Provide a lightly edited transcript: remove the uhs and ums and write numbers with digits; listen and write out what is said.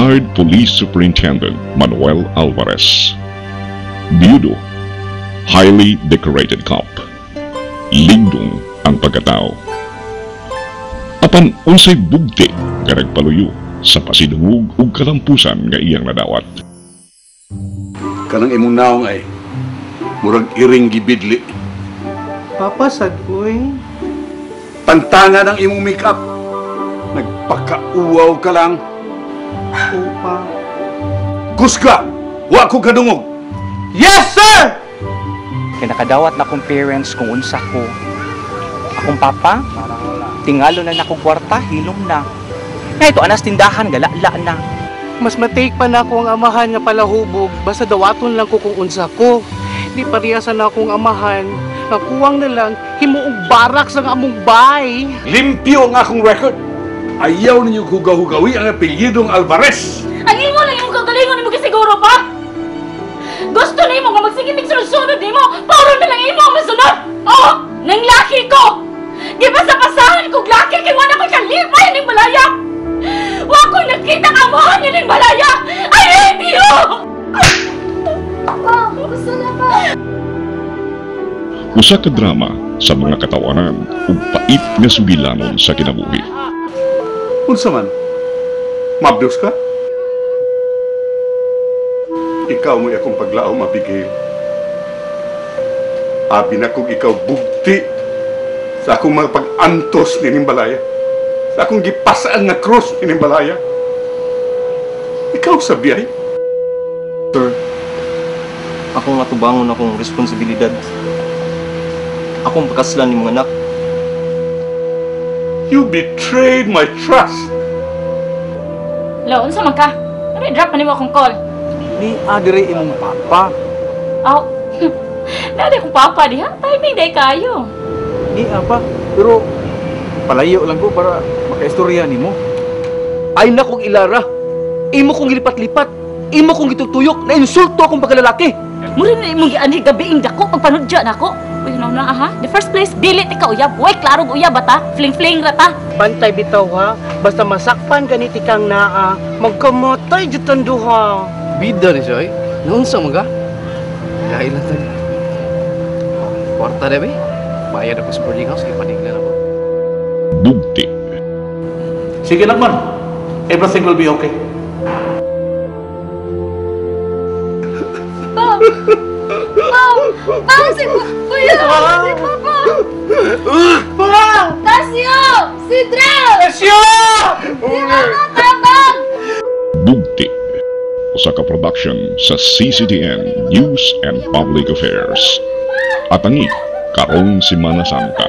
Retired Police Superintendent Manuel Alvarez. Biyudo, highly decorated cop. Lingdong ang pagkatao. Apan unsay bugti nga nagpaluyo sa pasidungog ug kalampusan nga iyang nadawat. Kanang imong naong ay murag iring gibidli. Papa, sagoy. Pantanga ng imong make-up. Nagpakauwaw ka lang. Opa. Kusga! Wa ko kadungog! Yes, sir! Kaya nakadawat na akong parents kung unsa ko. Akong papa, tingalo na akong kwarta, hilom na. Nga ito, anas tindahan, galala na. Mas matake pa na ako ang amahan nga palahubog, basta dawaton lang ko kung unsa ko. Di pariyasan na akong amahan, nga kuwang na lang, himuong barak sa among bay. Limpyo ang akong record. Ayaw ninyo hugaw-hugawi ang apelyidong Alvarez. Ang imo lang yung kagalingon mo kasiguro pa. Gusto na imo nga magsigitig sunod-sunod nimo, puro na lang imo ang masunod. Oh, nang laki ko. Di ba sa pasahan kong laki kay wala ko kalipay ning balaya. Wa ko nakita ka mo ning balaya. I hate you. Pa, gusto na pa. Usa ka drama sa mga katawanan ug pait nga sugilanon sa kinabuhi. Unsa man? Mabdos ka? Ikaw mo akong paglao mabigay. Abi na kong ikaw bugti sa akong mga pag-antos ni Nimbalaya. Sa akong gipasaan na krus ni Nimbalaya. Ikaw sabiyay. Sir, ako nga tubangon akong responsibilidad. Akong pakaslan ni mga anak. You betrayed my trust. Lo, unsa man ka? Ano drop man nimo akong call? Ni adire imong papa. Oh. Nade kong papa diha. Timing day kayo. Ni apa? Pero palayo lang ko para makaistorya nimo. Ay na kong ilara. Imo kong gilipat-lipat. Imo kong gitutuyok na insulto akong pagkalalaki. Mura na imong giani gabiing dako pagpanudya nako. Uy, no na ha. The first place, dili ti ka uyab. Uy, klaro uyab bata. Fling-fling rata. Bantay bitaw ha. Basta masakpan ganiti kang naa, magkamatay jutan duha. Bida ni siya eh. Naunsa mo ka? Dahil lang tayo. Kwarta na ba eh? Bayad ako sa boarding house, ipaniglan ako. Bugti. Sige naman. Everything will be okay. Si Kuya! Si Papa! Pa! Tasyo! Si Drell! Tasyo! Si Mama Tabang! Bugti. Usa ka production sa CCTN News and Public Affairs. At ang karong Semana Santa.